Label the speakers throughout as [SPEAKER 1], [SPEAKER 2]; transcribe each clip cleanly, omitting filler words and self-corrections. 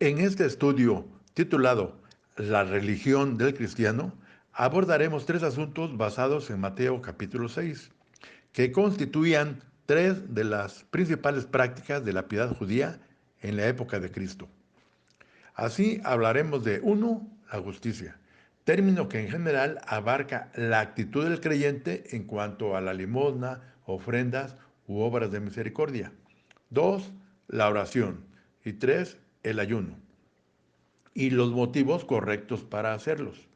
[SPEAKER 1] En este estudio titulado La religión del cristiano, abordaremos tres asuntos basados en Mateo capítulo 6, que constituían tres de las principales prácticas de la piedad judía en la época de Cristo. Así hablaremos de uno, la justicia, término que en general abarca la actitud del creyente en cuanto a la limosna, ofrendas u obras de misericordia. 2, la oración. Y 3, el ayuno y los motivos correctos para hacerlos.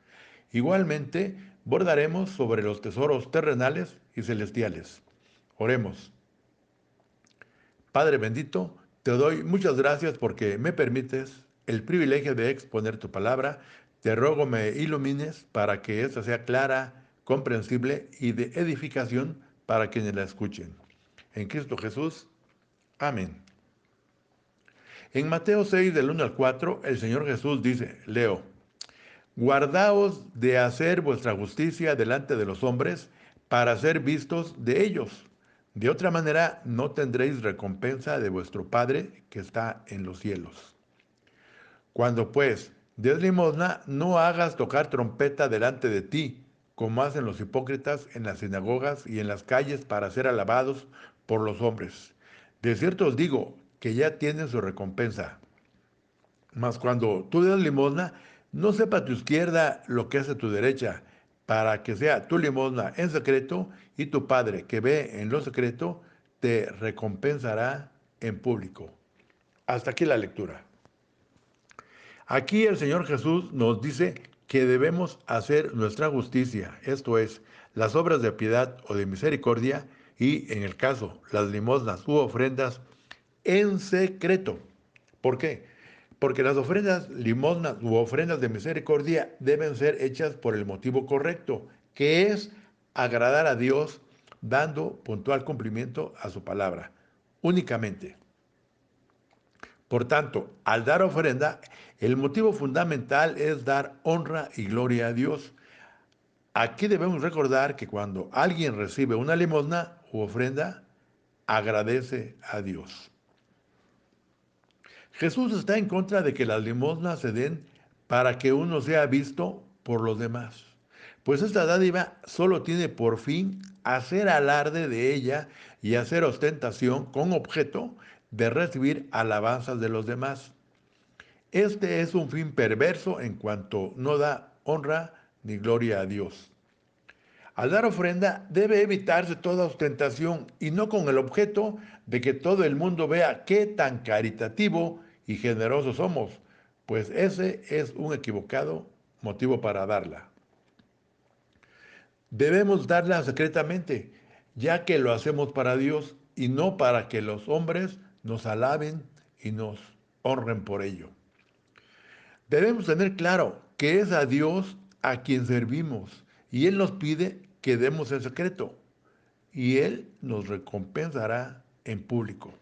[SPEAKER 1] Igualmente, bordaremos sobre los tesoros terrenales y celestiales. Oremos. Padre bendito, te doy muchas gracias porque me permites el privilegio de exponer tu palabra. Te ruego me ilumines para que ésta sea clara, comprensible y de edificación para quienes la escuchen. En Cristo Jesús. Amén. En Mateo 6, del 1 al 4, el Señor Jesús dice, leo, guardaos de hacer vuestra justicia delante de los hombres para ser vistos de ellos. De otra manera no tendréis recompensa de vuestro Padre que está en los cielos. Cuando pues des limosna, no hagas tocar trompeta delante de ti, como hacen los hipócritas en las sinagogas y en las calles para ser alabados por los hombres. De cierto os digo que ya tienen su recompensa. Mas cuando tú des limosna, no sepa tu izquierda lo que hace tu derecha, para que sea tu limosna en secreto, y tu Padre que ve en lo secreto te recompensará en público. Hasta aquí la lectura. Aquí el Señor Jesús nos dice que debemos hacer nuestra justicia, esto es, las obras de piedad o de misericordia, y en el caso, las limosnas u ofrendas, en secreto. ¿Por qué? Porque las ofrendas, limosnas u ofrendas de misericordia deben ser hechas por el motivo correcto, que es agradar a Dios dando puntual cumplimiento a su palabra, únicamente. Por tanto, al dar ofrenda, el motivo fundamental es dar honra y gloria a Dios. Aquí debemos recordar que cuando alguien recibe una limosna u ofrenda, agradece a Dios. Jesús está en contra de que las limosnas se den para que uno sea visto por los demás, pues esta dádiva solo tiene por fin hacer alarde de ella y hacer ostentación con objeto de recibir alabanzas de los demás. Este es un fin perverso en cuanto no da honra ni gloria a Dios. Al dar ofrenda debe evitarse toda ostentación y no con el objeto de que todo el mundo vea qué tan caritativo y generoso somos, pues ese es un equivocado motivo para darla. Debemos darla secretamente, ya que lo hacemos para Dios y no para que los hombres nos alaben y nos honren por ello. Debemos tener claro que es a Dios a quien servimos y Él nos pide que demos el secreto y Él nos recompensará en público.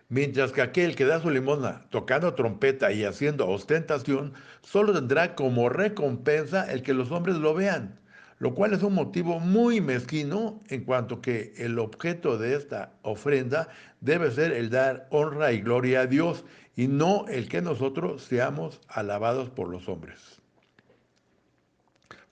[SPEAKER 1] Mientras que aquel que da su limosna tocando trompeta y haciendo ostentación, solo tendrá como recompensa el que los hombres lo vean, lo cual es un motivo muy mezquino en cuanto que el objeto de esta ofrenda debe ser el dar honra y gloria a Dios y no el que nosotros seamos alabados por los hombres.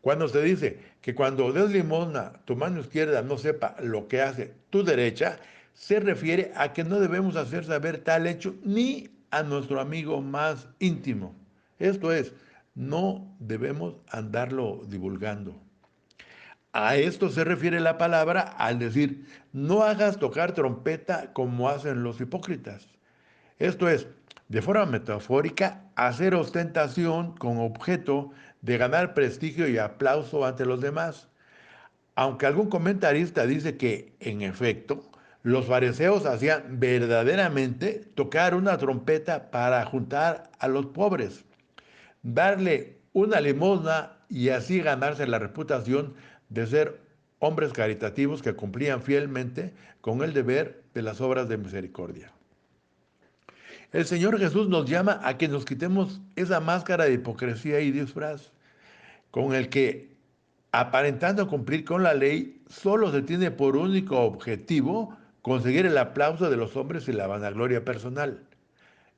[SPEAKER 1] Cuando se dice que cuando des limosna, tu mano izquierda no sepa lo que hace tu derecha, se refiere a que no debemos hacer saber tal hecho ni a nuestro amigo más íntimo. Esto es, no debemos andarlo divulgando. A esto se refiere la palabra al decir, no hagas tocar trompeta como hacen los hipócritas. Esto es, de forma metafórica, hacer ostentación con objeto de ganar prestigio y aplauso ante los demás. Aunque algún comentarista dice que, en efecto, los fariseos hacían verdaderamente tocar una trompeta para juntar a los pobres, darle una limosna y así ganarse la reputación de ser hombres caritativos que cumplían fielmente con el deber de las obras de misericordia. El Señor Jesús nos llama a que nos quitemos esa máscara de hipocresía y disfraz con el que, aparentando cumplir con la ley, solo se tiene por único objetivo conseguir el aplauso de los hombres y la vanagloria personal.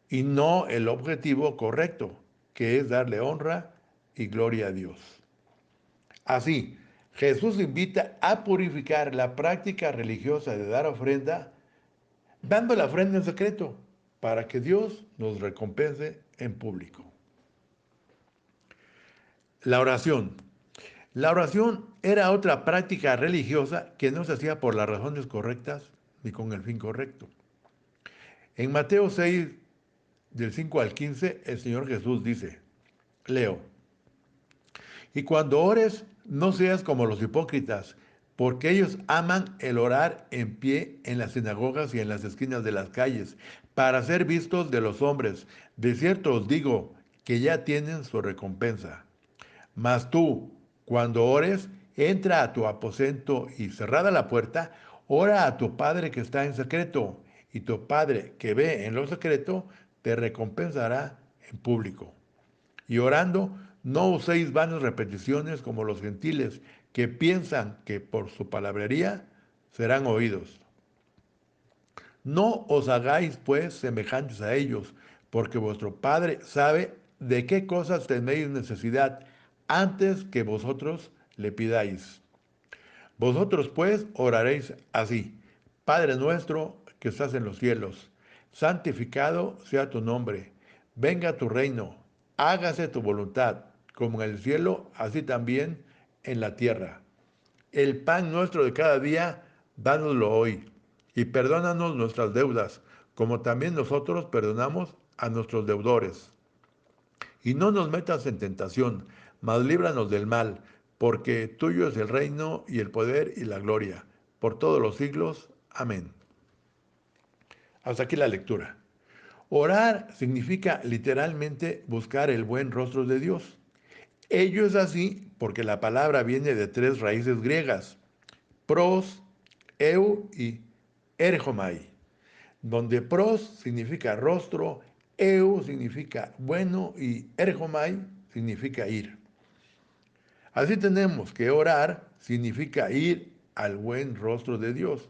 [SPEAKER 1] y no el objetivo correcto, que es darle honra y gloria a Dios. Así, Jesús invita a purificar la práctica religiosa de dar ofrenda, dando la ofrenda en secreto, para que Dios nos recompense en público. La oración. La oración era otra práctica religiosa que no se hacía por las razones correctas ni con el fin correcto. En Mateo 6, del 5 al 15, el Señor Jesús dice, leo, y cuando ores, no seas como los hipócritas, porque ellos aman el orar en pie en las sinagogas y en las esquinas de las calles, para ser vistos de los hombres. De cierto os digo que ya tienen su recompensa. Mas tú, cuando ores, entra a tu aposento y cerrada la puerta, ora a tu Padre que está en secreto, y tu Padre que ve en lo secreto, te recompensará en público. Y orando, no uséis vanas repeticiones como los gentiles, que piensan que por su palabrería serán oídos. No os hagáis pues semejantes a ellos, porque vuestro Padre sabe de qué cosas tenéis necesidad antes que vosotros le pidáis. Vosotros pues oraréis así: Padre nuestro que estás en los cielos, santificado sea tu nombre, venga tu reino, hágase tu voluntad, como en el cielo, así también en la tierra. El pan nuestro de cada día, dánoslo hoy, y perdónanos nuestras deudas, como también nosotros perdonamos a nuestros deudores. Y no nos metas en tentación, mas líbranos del mal, porque tuyo es el reino y el poder y la gloria, por todos los siglos. Amén. Hasta aquí la lectura. Orar significa literalmente buscar el buen rostro de Dios. Ello es así porque la palabra viene de tres raíces griegas: pros, eu y erjomai, donde pros significa rostro, eu significa bueno y erjomai significa ir. Así tenemos que orar significa ir al buen rostro de Dios.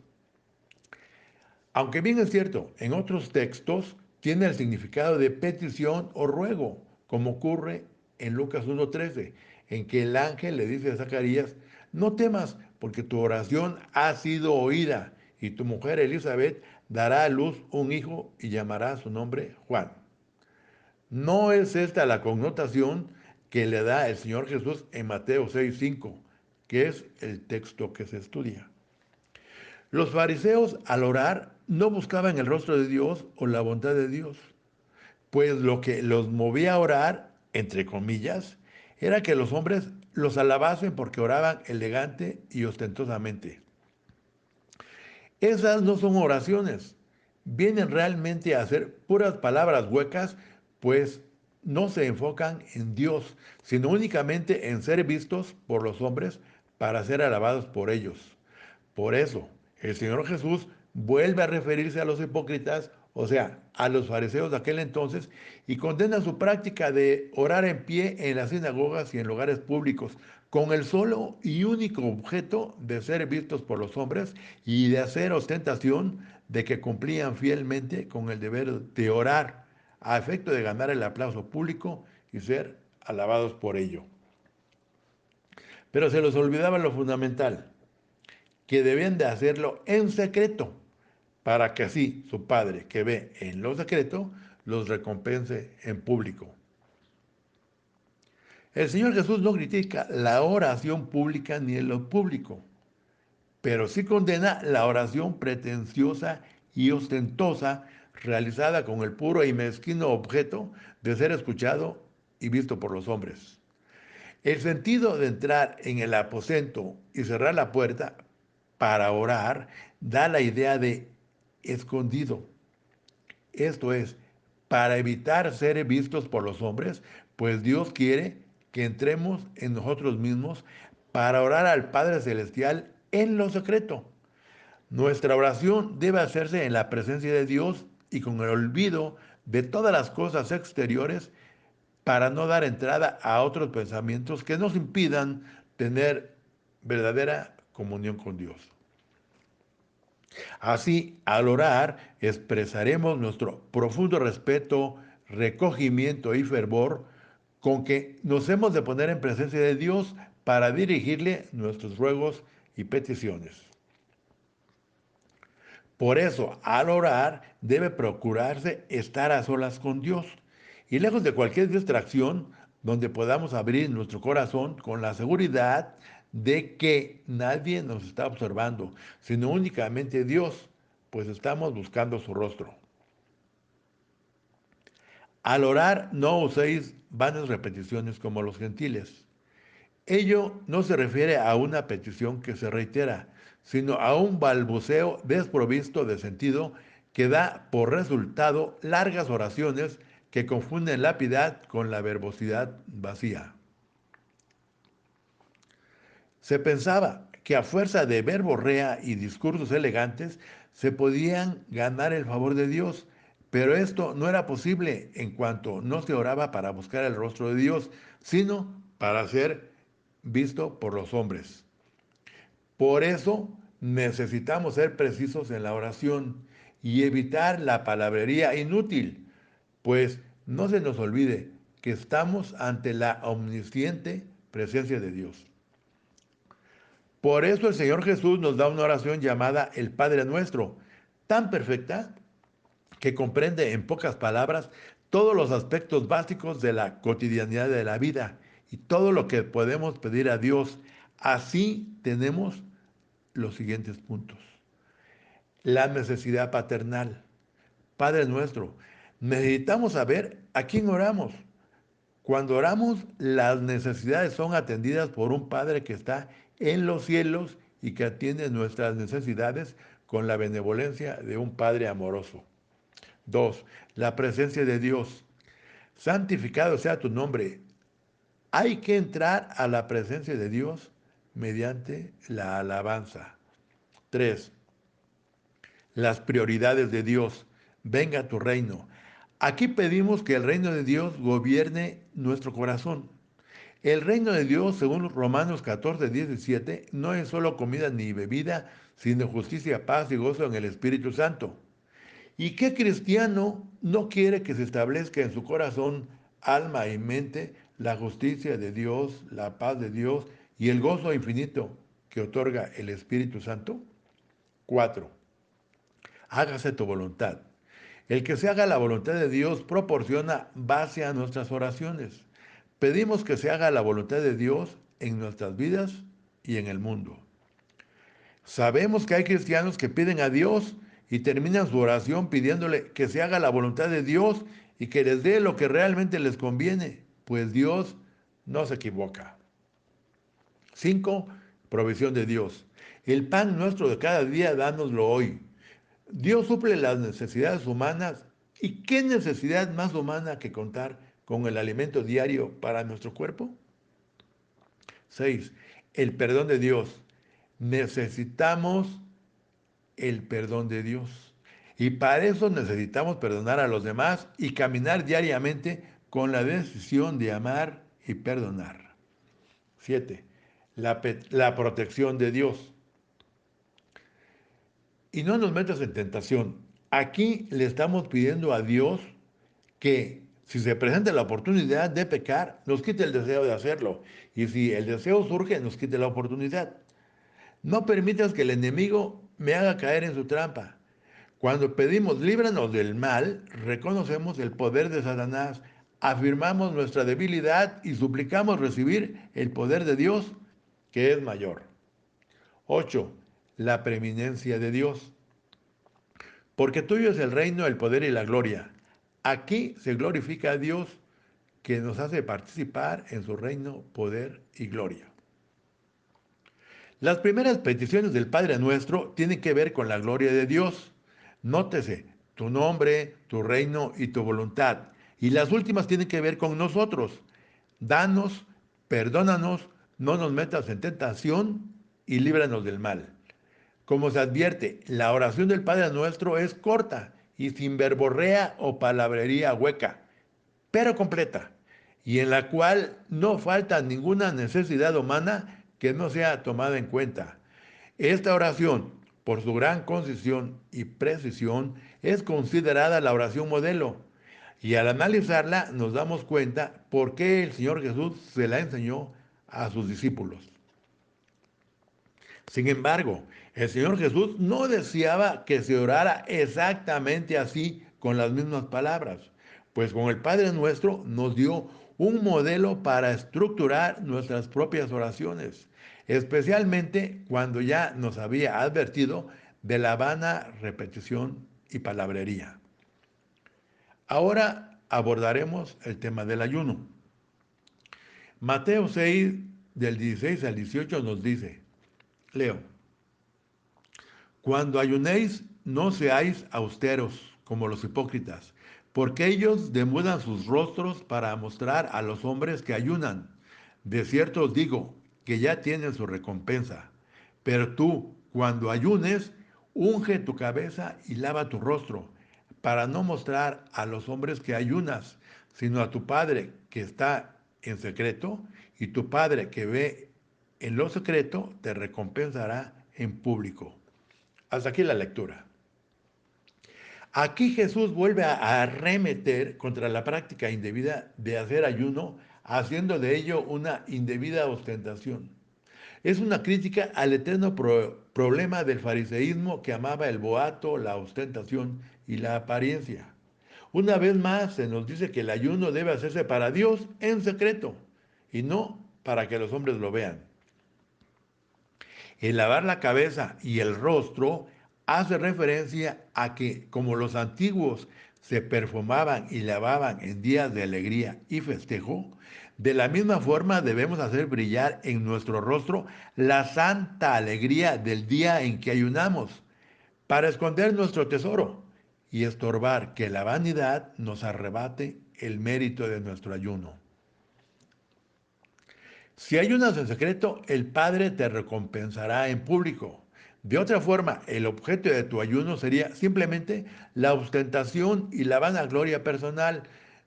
[SPEAKER 1] Aunque bien es cierto, en otros textos tiene el significado de petición o ruego, como ocurre en Lucas 1:13, en que el ángel le dice a Zacarías, no temas, porque tu oración ha sido oída, y tu mujer Elizabeth dará a luz un hijo y llamará su nombre Juan. No es esta la connotación que le da el Señor Jesús en Mateo 6:5, que es el texto que se estudia. Los fariseos al orar no buscaban el rostro de Dios o la bondad de Dios, pues lo que los movía a orar, entre comillas, era que los hombres los alabasen porque oraban elegante y ostentosamente. Esas no son oraciones, vienen realmente a ser puras palabras huecas, pues no se enfocan en Dios, sino únicamente en ser vistos por los hombres para ser alabados por ellos. Por eso, el Señor Jesús vuelve a referirse a los hipócritas, o sea, a los fariseos de aquel entonces, y condena su práctica de orar en pie en las sinagogas y en lugares públicos, con el solo y único objeto de ser vistos por los hombres y de hacer ostentación de que cumplían fielmente con el deber de orar, a efecto de ganar el aplauso público y ser alabados por ello. Pero se les olvidaba lo fundamental, que debían de hacerlo en secreto, para que así su Padre, que ve en lo secreto, los recompense en público. El Señor Jesús no critica la oración pública ni en lo público, pero sí condena la oración pretenciosa y ostentosa realizada con el puro y mezquino objeto de ser escuchado y visto por los hombres. El sentido de entrar en el aposento y cerrar la puerta para orar da la idea de escondido. Esto es, para evitar ser vistos por los hombres, pues Dios quiere que entremos en nosotros mismos para orar al Padre Celestial en lo secreto. Nuestra oración debe hacerse en la presencia de Dios y con el olvido de todas las cosas exteriores para no dar entrada a otros pensamientos que nos impidan tener verdadera comunión con Dios. Así, al orar, expresaremos nuestro profundo respeto, recogimiento y fervor con que nos hemos de poner en presencia de Dios para dirigirle nuestros ruegos y peticiones. Por eso, al orar, debe procurarse estar a solas con Dios y lejos de cualquier distracción donde podamos abrir nuestro corazón con la seguridad de que nadie nos está observando, sino únicamente Dios, pues estamos buscando su rostro. Al orar, no uséis vanas repeticiones como los gentiles. Ello no se refiere a una petición que se reitera, sino a un balbuceo desprovisto de sentido que da por resultado largas oraciones que confunden la piedad con la verbosidad vacía. Se pensaba que a fuerza de verborrea y discursos elegantes se podían ganar el favor de Dios, pero esto no era posible en cuanto no se oraba para buscar el rostro de Dios, sino para ser visto por los hombres. Por eso necesitamos ser precisos en la oración y evitar la palabrería inútil, pues no se nos olvide que estamos ante la omnisciente presencia de Dios. Por eso el Señor Jesús nos da una oración llamada el Padre Nuestro, tan perfecta que comprende en pocas palabras todos los aspectos básicos de la cotidianidad de la vida y todo lo que podemos pedir a Dios. Así tenemos los siguientes puntos. La necesidad paternal. Padre nuestro, necesitamos saber a quién oramos. Cuando oramos, las necesidades son atendidas por un Padre que está en los cielos y que atiende nuestras necesidades con la benevolencia de un Padre amoroso. 2. La presencia de Dios. Santificado sea tu nombre. Hay que entrar a la presencia de Dios mediante la alabanza. 3. Las prioridades de Dios. Venga tu reino. Aquí pedimos que el reino de Dios gobierne nuestro corazón. El reino de Dios, según Romanos 14:17, no es solo comida ni bebida, sino justicia, paz y gozo en el Espíritu Santo. ¿Y qué cristiano no quiere que se establezca en su corazón, alma y mente la justicia de Dios, la paz de Dios y el gozo infinito que otorga el Espíritu Santo? 4. Hágase tu voluntad. El que se haga la voluntad de Dios proporciona base a nuestras oraciones. Pedimos que se haga la voluntad de Dios en nuestras vidas y en el mundo. Sabemos que hay cristianos que piden a Dios y terminan su oración pidiéndole que se haga la voluntad de Dios y que les dé lo que realmente les conviene, pues Dios no se equivoca. 5. Provisión de Dios. El pan nuestro de cada día, dánoslo hoy. Dios suple las necesidades humanas. ¿Y qué necesidad más humana que contar con el alimento diario para nuestro cuerpo? 6. El perdón de Dios. Necesitamos el perdón de Dios. Y para eso necesitamos perdonar a los demás y caminar diariamente con la decisión de amar y perdonar. 7. La protección de Dios. Y no nos metas en tentación. Aquí le estamos pidiendo a Dios que si se presenta la oportunidad de pecar, nos quite el deseo de hacerlo. Y si el deseo surge, nos quite la oportunidad. No permitas que el enemigo me haga caer en su trampa. Cuando pedimos líbranos del mal, reconocemos el poder de Satanás, afirmamos nuestra debilidad y suplicamos recibir el poder de Dios, que es mayor. 8. La preeminencia de Dios. Porque tuyo es el reino, el poder y la gloria. Aquí se glorifica a Dios que nos hace participar en su reino, poder y gloria. Las primeras peticiones del Padre Nuestro tienen que ver con la gloria de Dios. Nótese, tu nombre, tu reino y tu voluntad. Y las últimas tienen que ver con nosotros. Danos, perdónanos, no nos metas en tentación y líbranos del mal. Como se advierte, la oración del Padre Nuestro es corta y sin verborrea o palabrería hueca, pero completa, y en la cual no falta ninguna necesidad humana que no sea tomada en cuenta. Esta oración, por su gran concisión y precisión, es considerada la oración modelo. Y al analizarla nos damos cuenta por qué el Señor Jesús se la enseñó a sus discípulos. Sin embargo, el Señor Jesús no deseaba que se orara exactamente así con las mismas palabras, pues con el Padre Nuestro nos dio un modelo para estructurar nuestras propias oraciones, especialmente cuando ya nos había advertido de la vana repetición y palabrería. Ahora abordaremos el tema del ayuno. Mateo 6, del 16 al 18 nos dice, leo, cuando ayunéis, no seáis austeros como los hipócritas, porque ellos demudan sus rostros para mostrar a los hombres que ayunan. De cierto os digo que ya tienen su recompensa. Pero tú, cuando ayunes, unge tu cabeza y lava tu rostro, para no mostrar a los hombres que ayunas, sino a tu Padre que está en secreto, y tu Padre que ve en lo secreto te recompensará en público. Hasta aquí la lectura. Aquí Jesús vuelve a arremeter contra la práctica indebida de hacer ayuno, haciendo de ello una indebida ostentación. Es una crítica al eterno problema del fariseísmo que amaba el boato, la ostentación y la apariencia. Una vez más se nos dice que el ayuno debe hacerse para Dios en secreto y no para que los hombres lo vean. El lavar la cabeza y el rostro hace referencia a que como los antiguos se perfumaban y lavaban en días de alegría y festejo, de la misma forma debemos hacer brillar en nuestro rostro la santa alegría del día en que ayunamos, para esconder nuestro tesoro y estorbar que la vanidad nos arrebate el mérito de nuestro ayuno. Si ayunas en secreto, el Padre te recompensará en público. De otra forma, el objeto de tu ayuno sería simplemente la ostentación y la vanagloria personal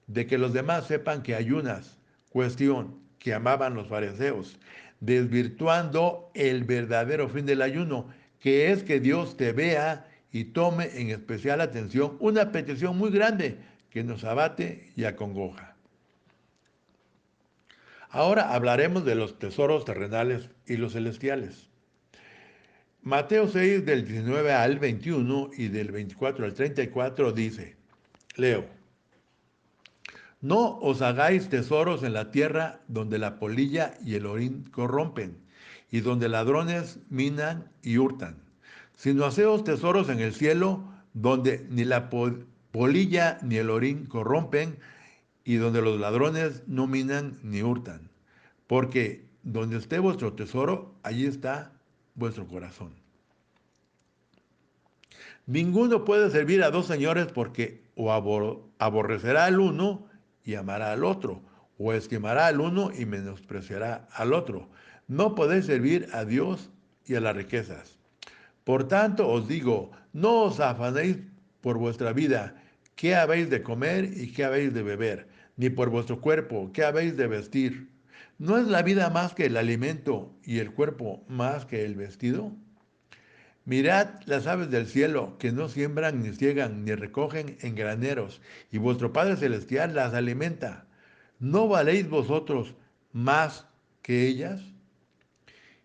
[SPEAKER 1] de que los demás sepan que ayunas, cuestión que amaban los fariseos, desvirtuando el verdadero fin del ayuno, que es que Dios te vea y tome en especial atención una petición muy grande que nos abate y acongoja. Ahora hablaremos de los tesoros terrenales y los celestiales. Mateo 6 del 19 al 21 y del 24 al 34 dice, leo, no os hagáis tesoros en la tierra donde la polilla y el orín corrompen y donde ladrones minan y hurtan, sino haceos tesoros en el cielo donde ni la polilla ni el orín corrompen y donde los ladrones no minan ni hurtan. Porque donde esté vuestro tesoro, allí está vuestro corazón. Ninguno puede servir a dos señores porque o aborrecerá al uno y amará al otro, o estimará al uno y menospreciará al otro. No podéis servir a Dios y a las riquezas. Por tanto os digo, no os afanéis por vuestra vida, qué habéis de comer y qué habéis de beber, ni por vuestro cuerpo, qué habéis de vestir. ¿No es la vida más que el alimento y el cuerpo más que el vestido? Mirad las aves del cielo, que no siembran, ni ciegan, ni recogen en graneros, y vuestro Padre Celestial las alimenta. ¿No valéis vosotros más que ellas?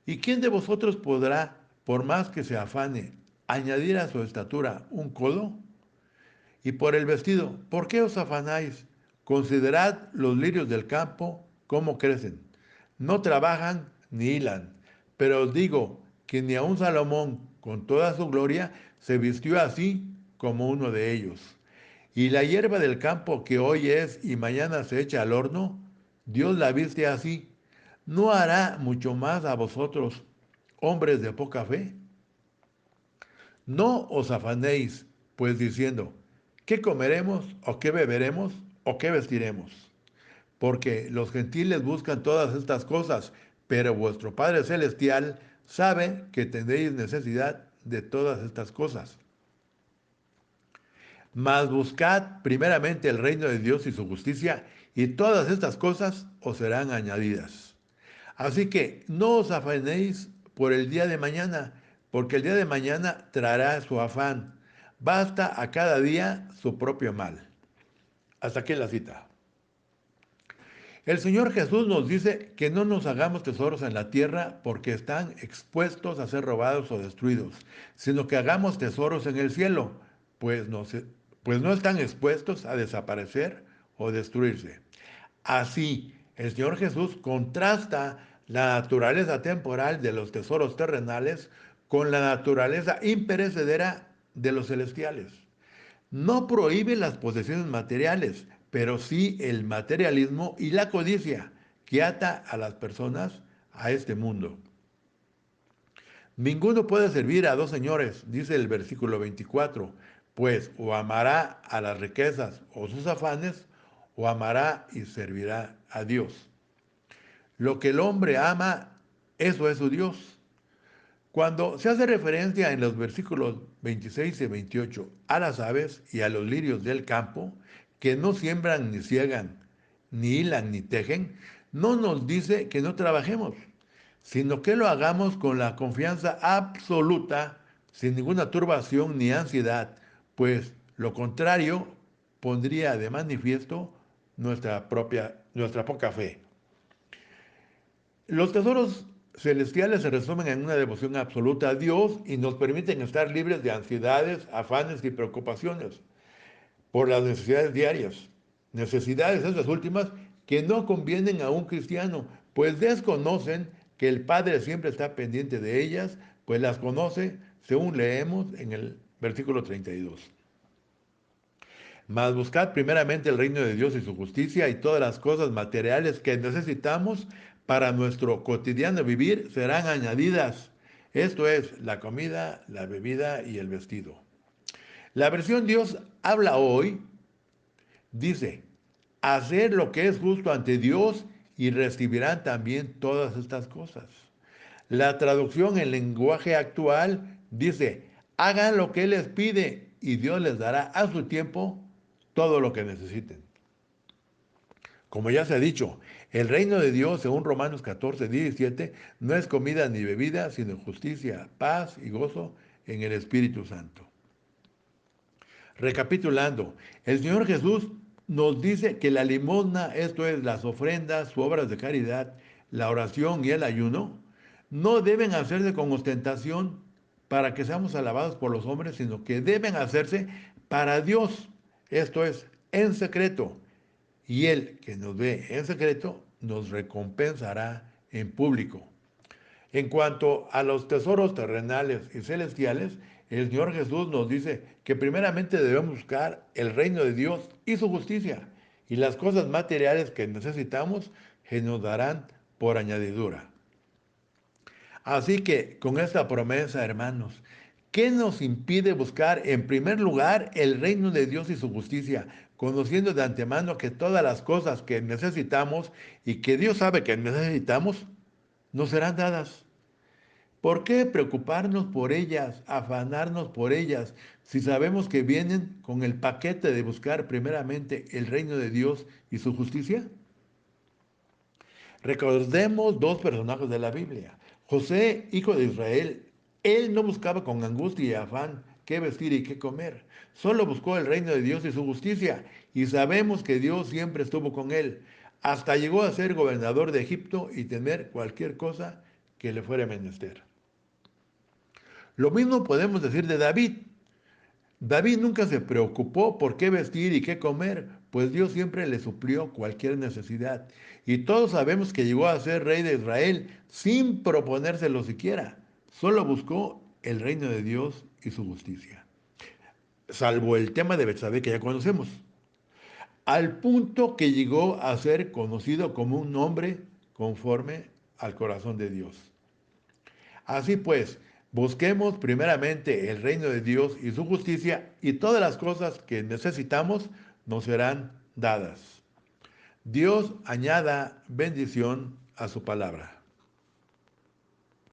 [SPEAKER 1] ¿Y quién de vosotros podrá, por más que se afane, añadir a su estatura un codo? Y por el vestido, ¿por qué os afanáis? Considerad los lirios del campo, cómo crecen. No trabajan ni hilan. Pero os digo que ni aun Salomón, con toda su gloria, se vistió así como uno de ellos. Y la hierba del campo que hoy es y mañana se echa al horno, Dios la viste así. ¿No hará mucho más a vosotros, hombres de poca fe? No os afanéis, pues diciendo, ¿qué comeremos o qué beberemos o qué vestiremos? Porque los gentiles buscan todas estas cosas, pero vuestro Padre Celestial sabe que tendréis necesidad de todas estas cosas. Mas buscad primeramente el reino de Dios y su justicia, y todas estas cosas os serán añadidas. Así que no os afanéis por el día de mañana, porque el día de mañana traerá su afán. Basta a cada día su propio mal. Hasta aquí la cita. El Señor Jesús nos dice que no nos hagamos tesoros en la tierra porque están expuestos a ser robados o destruidos, sino que hagamos tesoros en el cielo, pues pues no están expuestos a desaparecer o destruirse. Así, el Señor Jesús contrasta la naturaleza temporal de los tesoros terrenales con la naturaleza imperecedera de los celestiales. No prohíbe las posesiones materiales, pero sí el materialismo y la codicia que ata a las personas a este mundo. Ninguno puede servir a dos señores, dice el versículo 24, pues o amará a las riquezas o sus afanes, o amará y servirá a Dios. Lo que el hombre ama, eso es su Dios. Cuando se hace referencia en los versículos 26 y 28 a las aves y a los lirios del campo, que no siembran ni ciegan, ni hilan ni tejen, no nos dice que no trabajemos, sino que lo hagamos con la confianza absoluta, sin ninguna turbación ni ansiedad, pues lo contrario pondría de manifiesto nuestra poca fe. Los tesoros celestiales se resumen en una devoción absoluta a Dios y nos permiten estar libres de ansiedades, afanes y preocupaciones por las necesidades diarias. Necesidades esas últimas que no convienen a un cristiano, pues desconocen que el Padre siempre está pendiente de ellas, pues las conoce, según leemos en el versículo 32. Mas buscad primeramente el reino de Dios y su justicia, y todas las cosas materiales que necesitamos para nuestro cotidiano vivir serán añadidas. Esto es, la comida, la bebida y el vestido. La versión Dios habla hoy dice, hacer lo que es justo ante Dios y recibirán también todas estas cosas. La traducción en lenguaje actual dice, hagan lo que Él les pide y Dios les dará a su tiempo todo lo que necesiten. Como ya se ha dicho, el reino de Dios, según Romanos 14, 17, no es comida ni bebida, sino justicia, paz y gozo en el Espíritu Santo. Recapitulando, el Señor Jesús nos dice que la limosna, esto es, las ofrendas, sus obras de caridad, la oración y el ayuno, no deben hacerse con ostentación para que seamos alabados por los hombres, sino que deben hacerse para Dios, esto es, en secreto. Y Él que nos ve en secreto, nos recompensará en público. En cuanto a los tesoros terrenales y celestiales, el Señor Jesús nos dice que primeramente debemos buscar el reino de Dios y su justicia, y las cosas materiales que necesitamos se nos darán por añadidura. Así que con esta promesa, hermanos, ¿qué nos impide buscar en primer lugar el reino de Dios y su justicia, conociendo de antemano que todas las cosas que necesitamos y que Dios sabe que necesitamos, nos serán dadas? ¿Por qué preocuparnos por ellas, afanarnos por ellas, si sabemos que vienen con el paquete de buscar primeramente el reino de Dios y su justicia? Recordemos dos personajes de la Biblia. José, hijo de Israel, él no buscaba con angustia y afán qué vestir y qué comer. Solo buscó el reino de Dios y su justicia. Y sabemos que Dios siempre estuvo con él. Hasta llegó a ser gobernador de Egipto y tener cualquier cosa que le fuera menester. Lo mismo podemos decir de David. David nunca se preocupó por qué vestir y qué comer, pues Dios siempre le suplió cualquier necesidad. Y todos sabemos que llegó a ser rey de Israel sin proponérselo siquiera. Solo buscó el reino de Dios y su justicia. Salvo el tema de Betsabé que ya conocemos. Al punto que llegó a ser conocido como un hombre conforme al corazón de Dios. Así pues, busquemos primeramente el reino de Dios y su justicia, y todas las cosas que necesitamos nos serán dadas. Dios añada bendición a su palabra.